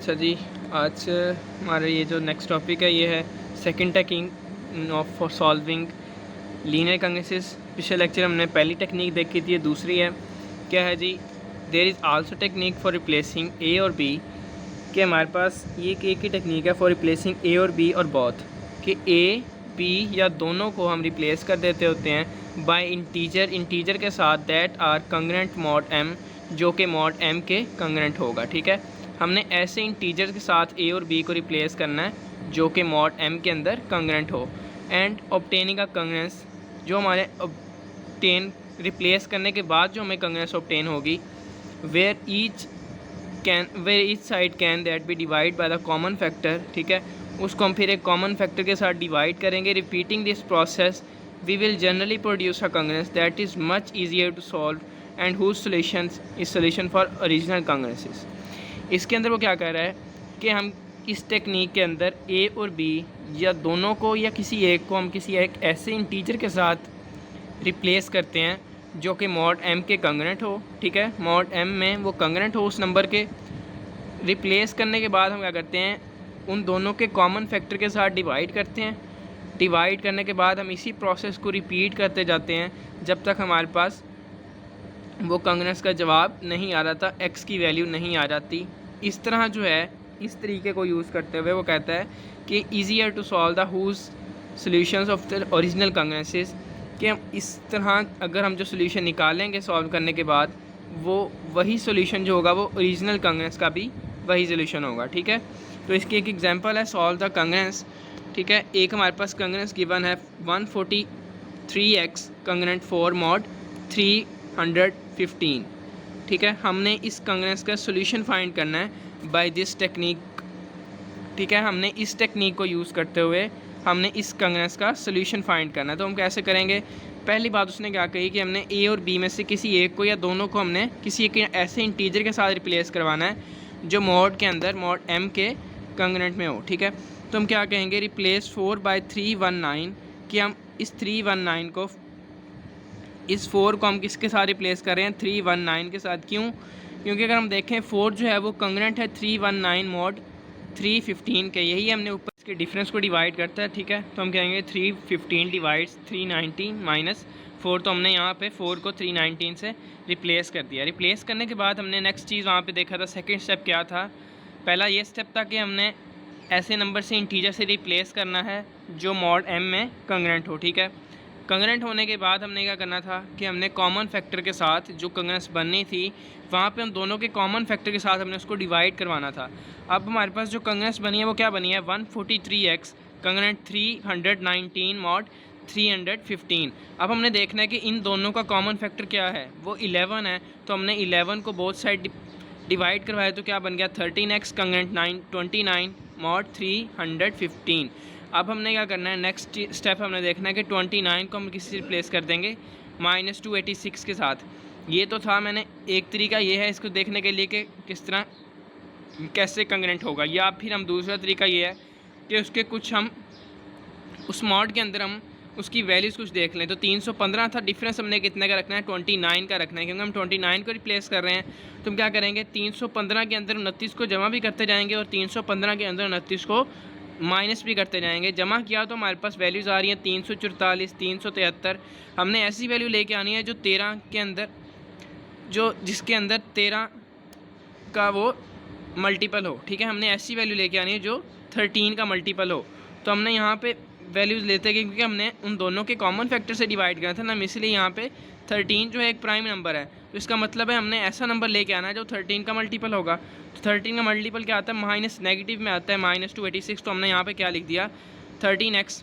अच्छा जी, आज हमारा ये जो नेक्स्ट टॉपिक है ये है second technique of for solving linear congruences. पिछले लेक्चर हमने पहली टेक्निक देखी थी, ये दूसरी है। क्या है जी? There is also technique for replacing A और बी। कि हमारे पास ये एक ही टेक्निक है फॉर रिप्लेसिंग ए और बी और बोथ, कि ए बी या दोनों को हम रिप्लेस कर देते होते हैं बाय इंटीजर के साथ that are congruent mod M, जो कि मॉड एम के कंग्रेंट होगा। ठीक है, हमने ऐसे इंटीजर के साथ ए और बी को रिप्लेस करना है जो कि मॉड एम के अंदर कंग्रेंट हो। एंड ऑब्टेनिंग अ कंग्रेंस, जो हमारे ऑब्टेन रिप्लेस करने के बाद जो हमें कंग्रेंस ऑब्टेन होगी, where each side can that be divide by the common factor. ठीक है, उसको हम फिर एक कॉमन फैक्टर के साथ डिवाइड करेंगे। Repeating this process we will generally produce a congruence that is much easier to solve and whose solution is solution for original congruences. इसके अंदर वो क्या कह रहा है कि हम इस टेक्निक के अंदर ए और बी या दोनों को या किसी एक को हम किसी एक ऐसे इंटीजर के साथ रिप्लेस करते हैं जो कि मॉड एम के कंग्रेंट हो। ठीक है, मॉड एम में वो कंग्रेंट हो उस नंबर के। रिप्लेस करने के बाद हम क्या करते हैं, उन दोनों के कॉमन फैक्टर के साथ डिवाइड करते हैं। डिवाइड करने के बाद हम इसी प्रोसेस को रिपीट करते जाते हैं जब तक हमारे पास वो कंग्रेंस का जवाब नहीं आ रहा था, एक्स की वैल्यू नहीं आ जाती। इस तरह जो है, इस तरीके को यूज़ करते हुए वो कहता है कि easier to solve the whose solutions of the original congruences, कि हम इस तरह अगर हम जो सोल्यूशन निकालेंगे सॉल्व करने के बाद, वो वही सोल्यूशन जो होगा वो ओरिजिनल कंग्रेंस का भी वही सोल्यूशन होगा। ठीक है, तो इसकी एक एग्जांपल है सॉल्व द कंग्रेंस। ठीक है, एक हमारे पास कंग्रेंस गिवन है 143x कंग्रेंट 4 मॉड 315। ठीक है, हमने इस कंग्रेंस का सोल्यूशन फाइंड करना है बाय दिस टेक्निक। ठीक है, हमने इस टेक्निक को यूज़ करते हुए हमने इस कंग्रेंस का सोल्यूशन फाइंड करना है। तो हम कैसे करेंगे? पहली बात उसने क्या कही कि हमने ए और बी में से किसी एक को या दोनों को हमने किसी एक ऐसे इंटीजर के साथ रिप्लेस करवाना है जो मॉड के अंदर मॉड एम के कंग्रेंट में हो। ठीक है, तो हम क्या कहेंगे, रिप्लेस 4/319, कि हम इस 319 को, इस 4 को हम किसके साथ रिप्लेस कर रहे हैं? 319 के साथ। क्यों? क्योंकि अगर हम देखें 4 जो है वो कंग्रेंट है 319 मॉड 315 के, यही हमने ऊपर इसके डिफरेंस को डिवाइड करता है। ठीक है, तो हम कहेंगे 315 डिवाइड्स 319 माइनस 4, तो हमने यहाँ पे 4 को 319 से रिप्लेस कर दिया। रिप्लेस करने के बाद हमने नेक्स्ट चीज़ वहाँ पे देखा था, सेकंड स्टेप क्या था? पहला ये स्टेप था कि हमने ऐसे नंबर से इंटीजर से रिप्लेस करना है जो मॉड एम में कंग्रेंट हो। ठीक है, कंग्रेंट होने के बाद हमने क्या करना था कि हमने कॉमन फैक्टर के साथ जो कंग्रेंस बननी थी वहाँ पे हम दोनों के कॉमन फैक्टर के साथ हमने उसको डिवाइड करवाना था। अब हमारे पास जो कंग्रेंस बनी है वो क्या बनी है? 143x congruent 319 mod 315। अब हमने देखना है कि इन दोनों का कॉमन फैक्टर क्या है, वो 11 है। तो हमने 11 को बोथ साइड डिवाइड करवाया तो क्या बन गया? 13x congruent 29 mod 315। अब हमने क्या करना है, नेक्स्ट स्टेप हमने देखना है कि 29 को हम किसी से रिप्लेस कर देंगे -286 के साथ। ये तो था, मैंने एक तरीका ये है इसको देखने के लिए कि किस तरह कैसे कंग्रेंट होगा, या फिर हम दूसरा तरीका ये है कि उसके कुछ हम उस मॉड के अंदर हम उसकी वैल्यूज़ कुछ देख लें। तो 315 था, डिफरेंस हमने कितने का रखना है? 29 का रखना है, क्योंकि हम 29 को रिप्लेस कर रहे हैं। तो हम क्या करेंगे, 315 के अंदर 29 को जमा भी करते जाएंगे और 315 के अंदर 29 को माइनस भी करते जाएंगे। जमा किया तो हमारे पास वैल्यूज़ आ रही हैं 344, 373। हमने ऐसी वैल्यू लेके आनी है जो 13 के अंदर, जो जिसके अंदर 13 का वो मल्टीपल हो। ठीक है, हमने ऐसी वैल्यू लेके आनी है जो 13 का मल्टीपल हो। तो हमने यहाँ पे वैल्यूज़ लेते हैं क्योंकि हमने उन दोनों के कॉमन फैक्टर से डिवाइड करना था ना, इसलिए यहाँ पे 13 जो है एक प्राइम नंबर है। तो इसका मतलब है हमने ऐसा नंबर लेके आना है जो 13 का मल्टीपल होगा। तो 13 का मल्टीपल क्या आता है? माइनस, नेगेटिव में आता है -286। तो हमने यहाँ पे क्या लिख दिया? 13x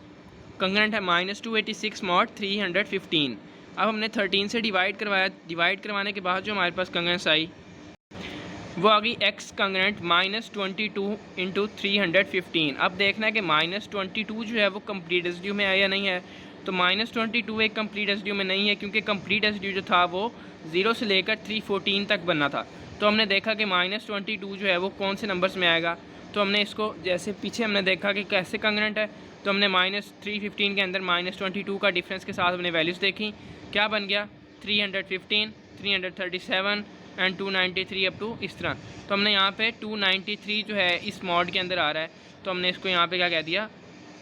कंग्रेंट है -286 मॉड 315। अब हमने 13 से डिवाइड करवाया, डिवाइड करवाने के बाद जो हमारे पास कंग्रेंस आई वो आ गई x कंग्रेंट -22 इंटू 315। अब देखना है कि -22 जो है वो कंप्लीट रेसिड्यू में है या नहीं है। तो -22 एक कंप्लीट रेसिड्यू में नहीं है, क्योंकि कंप्लीट रेसिड्यू जो था वो 0 से लेकर 314 तक बनना था। तो हमने देखा कि -22 जो है वो कौन से नंबर्स में आएगा। तो हमने इसको, जैसे पीछे हमने देखा कि कैसे कंग्रेंट है, तो हमने -315 के अंदर -22 का डिफरेंस के साथ हमने वैल्यूज़ देखी। क्या बन गया? 315, 337, एंड 293 अप टू इस तरह। तो हमने यहाँ पे 293 जो है इस मॉड के अंदर आ रहा है, तो हमने इसको यहाँ पे क्या कह दिया,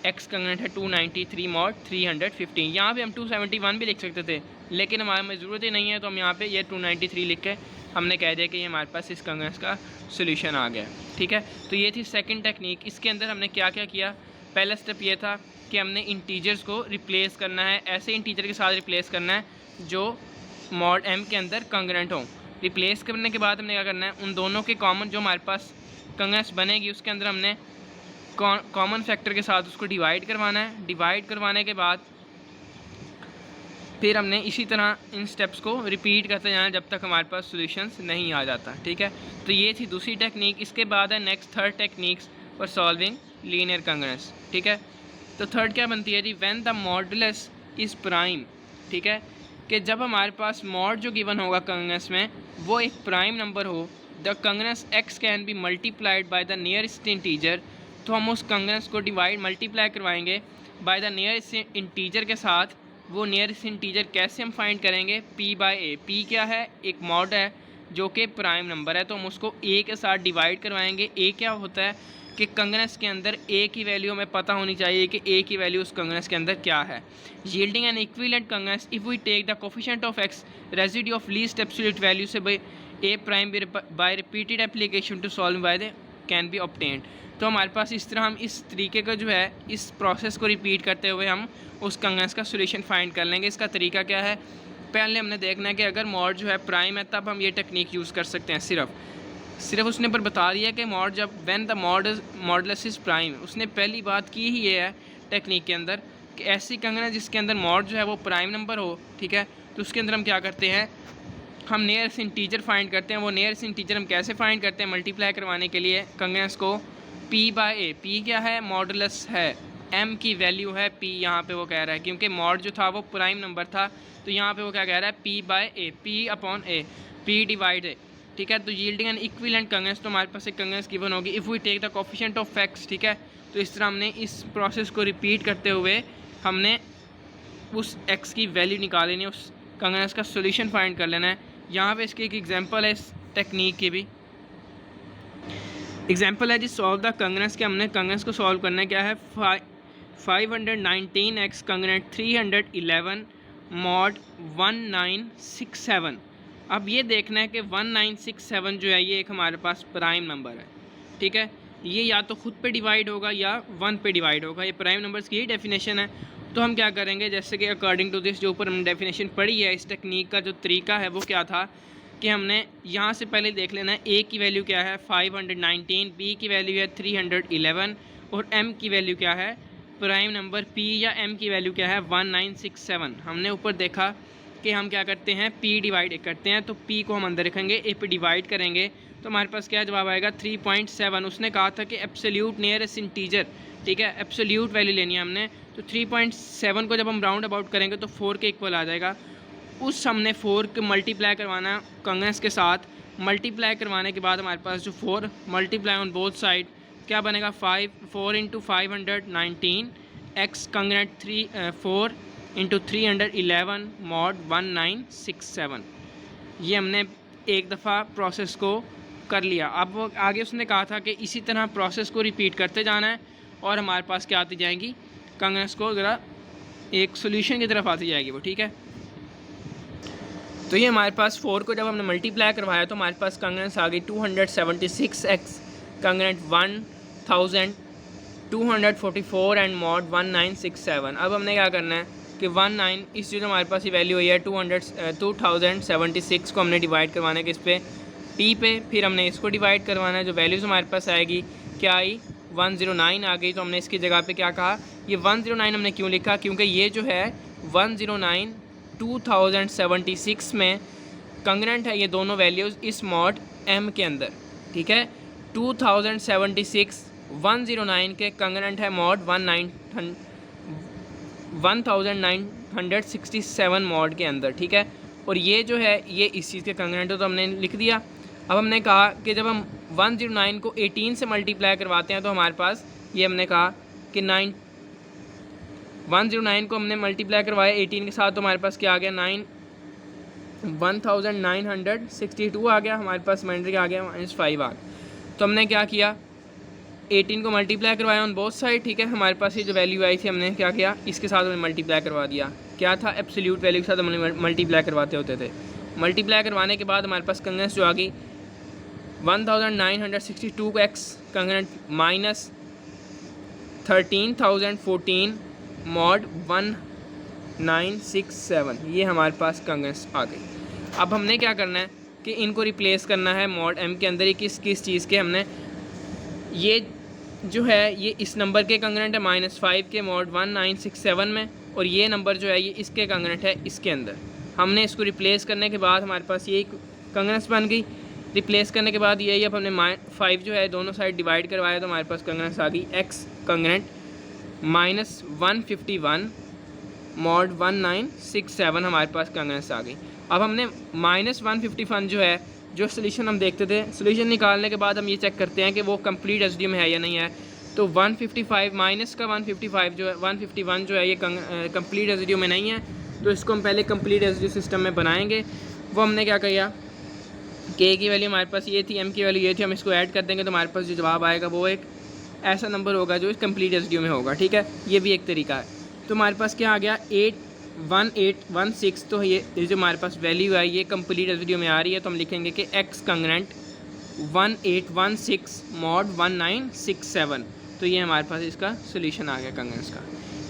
एक्स कंग्रेंट है 293 मॉड 315। यहाँ पे हम 271 भी लिख सकते थे, लेकिन हमारे में ज़रूरत ही नहीं है, तो हम यहाँ पे ये 293 लिख के हमने कह दिया कि ये हमारे पास इस कंग्रेंस का सोल्यूशन आ गया। ठीक है, तो ये थी सेकंड टेक्निक। इसके अंदर हमने क्या क्या किया, पहला स्टेप ये था कि हमने इंटीजर्स को रिप्लेस करना है, ऐसे इंटीजर के साथ रिप्लेस करना है जो मॉड एम के अंदर कंग्रेंट हों। रिप्लेस करने के बाद हमने क्या करना है, उन दोनों के कॉमन जो हमारे पास कंग्रेंस बनेगी उसके अंदर हमने कॉमन फैक्टर के साथ उसको डिवाइड करवाना है। डिवाइड करवाने के बाद फिर हमने इसी तरह इन स्टेप्स को रिपीट करते जाना जब तक हमारे पास सॉल्यूशंस नहीं आ जाता। ठीक है, तो ये थी दूसरी टेक्निक। इसके बाद है next third techniques for solving linear congruence. ठीक है, तो थर्ड क्या बनती है जी, when the modulus is prime. ठीक है, कि जब हमारे पास मॉड जो गिवन होगा कंग्रेंस में वो एक प्राइम नंबर हो, the congruence x can be multiplied by the nearest integer. तो हम उस कंग्रेंस को डिवाइड मल्टीप्लाई करवाएंगे बाय द नियरेस्ट इंटीजर के साथ। वो नियरेस्ट इंटीजर कैसे हम फाइंड करेंगे, p बाय ए। p क्या है, एक मॉड है जो कि प्राइम नंबर है, तो हम उसको a के साथ डिवाइड करवाएंगे। a क्या होता है कि कंग्रेंस के अंदर a की वैल्यू हमें पता होनी चाहिए कि a की वैल्यू उस कंग्रेंस के अंदर क्या है। Yielding an equivalent congruence if we take the coefficient of x residue of least absolute value से by a prime by repeated application to solve by the can be obtained. तो हमारे पास इस तरह हम इस तरीके का जो है इस प्रोसेस को रिपीट करते हुए हम उस कंग्रेंस का सोल्यूशन फाइंड कर लेंगे। इसका तरीका क्या है, पहले हमने देखना है कि अगर मॉड जो है प्राइम है तब हम ये टेक्निक यूज़ कर सकते हैं। सिर्फ उसने पर बता दिया कि मॉड जब when the modulus is prime, उसने पहली बात की ही ये है टेक्निक के अंदर कि ऐसी कंग्रेंस जिसके अंदर मॉड जो है वो प्राइम नंबर हो। ठीक है, तो उसके अंदर हम क्या करते हैं, हम नियरेस्ट इंटीजर फाइंड करते हैं। वो नियरेस्ट इंटीजर हम कैसे फाइंड करते हैं, मल्टीप्लाई करवाने के लिए कंग्रेंस को p बाय ए। p क्या है, मॉडुलस है, m की वैल्यू है p, यहाँ पे वो कह रहा है क्योंकि मॉड जो था वो प्राइम नंबर था, तो यहाँ पे वो क्या कह रहा है, p बाय ए, p अपॉन ए, p डिवाइड ए। ठीक है, तो यील्डिंग एन इक्विवेलेंट कंग्रेंस, तो हमारे पास एक कंग्रेंस गिवन होगी if we take the coefficient of x। ठीक है, तो इस तरह हमने इस प्रोसेस को रिपीट करते हुए हमने उस x की वैल्यू निकाल लेनी है, उस कंग्रेंस का सोल्यूशन फाइंड कर लेना है। यहाँ पे इसकी एक एग्जांपल है इस टेक्निक की भी। एग्जांपल है जी, सॉल्व द कंग्रेंस के हमने कंग्रेंस को सॉल्व करना है। क्या है, 519x कंग्रेंट 311 मॉड 1967। अब ये देखना है कि 1967 जो है ये एक हमारे पास प्राइम नंबर है। ठीक है, ये या तो ख़ुद पे डिवाइड होगा या 1 पे डिवाइड होगा, ये प्राइम नंबर्स की ही डेफिनेशन है। तो हम क्या करेंगे, जैसे कि अकॉर्डिंग टू दिस जो ऊपर हमने डेफिनेशन पढ़ी है, इस टेक्निक का जो तरीका है वो क्या था कि हमने यहाँ से पहले देख लेना है a की वैल्यू क्या है 519, b की वैल्यू है 311 और m की वैल्यू क्या है, प्राइम नंबर p या m की वैल्यू क्या है 1967। हमने ऊपर देखा कि हम क्या करते हैं, p डिवाइड करते हैं, तो p को हम अंदर रखेंगे, a पे डिवाइड करेंगे, तो हमारे पास क्या जवाब आएगा 3.7। उसने कहा था कि एब्सोल्यूट नियरेस्ट इंटीजर। ठीक है, एब्सोल्यूट वैल्यू लेनी है हमने, तो 3.7 को जब हम राउंड अबाउट करेंगे तो 4 के इक्वल आ जाएगा। उस हमने 4 को मल्टीप्लाई करवाना कंग्रेंस के साथ। मल्टीप्लाई करवाने के बाद हमारे पास जो 4 मल्टीप्लाई ऑन बोथ साइड क्या बनेगा, 4 into 519 x congruent 4 into 311 mod 1967। ये हमने एक दफ़ा प्रोसेस को कर लिया। अब वो आगे उसने कहा था कि इसी तरह प्रोसेस को रिपीट करते जाना है और हमारे पास क्या आती जाएंगी, कंग्रेंस को ज़रा एक सोल्यूशन की तरफ आती जाएगी वो। ठीक है, तो ये हमारे पास 4 को जब हमने मल्टीप्लाई करवाया तो हमारे पास कंग्रेंस आ गई 276x कंग्रेंट 1244 एंड मॉड 1967। अब हमने क्या करना है कि 19 इस जो हमारे पास ये वैल्यू हुई है 2076 को हमने डिवाइड करवाना है किस पे, p पे, फिर हमने इसको डिवाइड करवाना है। जो वैल्यूज़ हमारे पास आएगी क्या आई, 109 आ गई, तो हमने इसकी जगह पे क्या कहा, ये 109 हमने क्यों लिखा, क्योंकि ये जो है 109 2076 में कंग्रेंट है ये दोनों वैल्यूज़ इस मॉड m के अंदर। ठीक है, 2076 109 के कंग्रेंट है मॉड 1967 मॉड के अंदर। ठीक है, और ये जो है ये इस चीज़ के कंग्रेंट है, तो हमने लिख दिया। अब हमने कहा कि जब हम 109 को 18 से मल्टीप्लाई करवाते हैं तो हमारे पास ये हमने कहा कि 109 को हमने मल्टीप्लाई करवाया 18 के साथ, तो हमारे पास क्या आ गया, 1962 आ गया हमारे पास, माइनस आ गया -5 आ गया। तो हमने क्या किया, 18 को मल्टीप्लाई करवाया ऑन बोथ साइड, ठीक है। हमारे पास ये जो वैल्यू आई थी हमने क्या किया, इसके साथ हमने मल्टीप्लाई करवा दिया। क्या था, एब्सोल्यूट वैल्यू के साथ हमने मल्टीप्लाई करवाते होते थे। मल्टीप्लाई करवाने के बाद हमारे पास कंग्रेंस जो आ गई 1962 को एक्स कंग्रेंट माइनस 13,014 मॉड 1967, ये हमारे पास कंग्रेंस आ गई। अब हमने क्या करना है कि इनको रिप्लेस करना है मॉड एम के अंदर ही किस चीज़ के, हमने ये जो है ये इस नंबर के कंग्रेंट है -5 के मॉड 1967 में, और ये नंबर जो है ये इसके कंग्रेंट है इसके अंदर। हमने इसको रिप्लेस करने के बाद हमारे पास ये कंग्रेंस बन गई। रिप्लेस करने के बाद यही अब हमने 5 जो है दोनों साइड डिवाइड करवाया तो हमारे पास कंग्रेंस आ गई एक्स कंग्रेंट -151 मॉड 1967 हमारे पास कंग्रेंस आ गई। अब हमने -151 जो है, जो सोल्यूशन हम देखते थे, सोल्यूशन निकालने के बाद हम ये चेक करते हैं कि वो कंप्लीट रेसिड्यू में है या नहीं है। तो 155 माइनस का 155 जो है 151 जो है ये कंप्लीट रेसिड्यू में नहीं है। तो इसको हम पहले कंप्लीट रेसिड्यू सिस्टम में बनाएंगे। वो हमने क्या किया, के की वैल्यू हमारे पास ये थी, एम की वैल्यू ये थी, हम इसको ऐड कर देंगे तो हमारे पास जो जवाब आएगा वो एक ऐसा नंबर होगा जो इस कंप्लीट रेसिड्यू में होगा, ठीक है। ये भी एक तरीका है। तो हमारे पास क्या आ गया 81816। तो ये जो हमारे पास वैल्यू है ये कंप्लीट रेसिड्यू में आ रही है, तो हम लिखेंगे कि एक्स कंग्रेंट 1816 मॉड 1967। तो ये हमारे पास इसका सोल्यूशन आ गया कंग्रेंस का।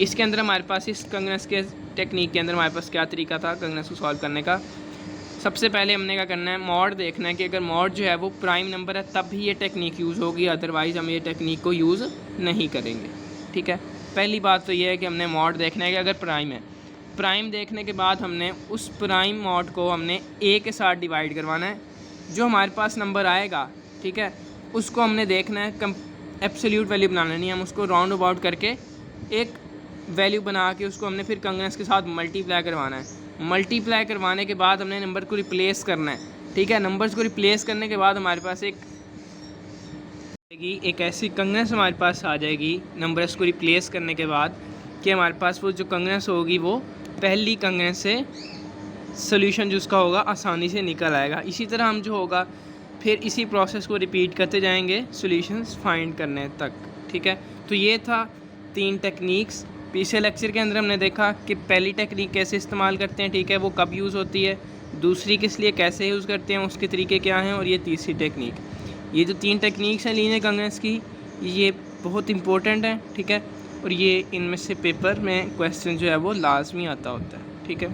इसके अंदर हमारे पास इस कंग्रेंस के टेक्निक के अंदर हमारे पास क्या तरीका था कंग्रेंस को सॉल्व करने का। सबसे पहले हमने क्या करना है, मॉड देखना है कि अगर मॉड जो है वो प्राइम नंबर है तब ही ये टेक्निक यूज़ होगी, अदरवाइज़ हम ये टेक्निक को यूज़ नहीं करेंगे, ठीक है। पहली बात तो ये है कि हमने मॉड देखना है कि अगर प्राइम है। प्राइम देखने के बाद हमने उस प्राइम मॉड को हमने ए के साथ डिवाइड करवाना है। जो हमारे पास नंबर आएगा, ठीक है, उसको हमने देखना है एब्सोल्यूट वैल्यू बनाना नहीं, हम उसको राउंड अबाउट करके एक वैल्यू बना के उसको हमने फिर कंग्रेंस के साथ मल्टीप्लाई करवाना है। मल्टीप्लाई करवाने के बाद हमने नंबर को रिप्लेस करना है, ठीक है। नंबर्स को रिप्लेस करने के बाद हमारे पास एक ऐसी कंग्रेंस हमारे पास आ जाएगी नंबर्स को रिप्लेस करने के बाद कि हमारे पास वो जो कंग्रेंस होगी वो पहली कंग्रेंस से सोल्यूशन जो उसका होगा आसानी से निकल आएगा। इसी तरह हम जो होगा फिर इसी प्रोसेस को रिपीट करते जाएंगे सॉल्यूशंस फाइंड करने तक, ठीक है। तो ये था 3 टेक्निक्स। पिछले लेक्चर के अंदर हमने देखा कि पहली टेक्निक कैसे इस्तेमाल करते हैं, ठीक है, वो कब यूज़ होती है, दूसरी किस लिए कैसे यूज़ करते हैं, उसके तरीके क्या हैं, और ये तीसरी टेक्निक। ये जो 3 टेक्निक्स हैं लीनियर कंग्रेंस की, ये बहुत इंपॉर्टेंट है, ठीक है, और ये इनमें से पेपर में क्वेश्चन जो है वो लाजमी आता होता है, ठीक है।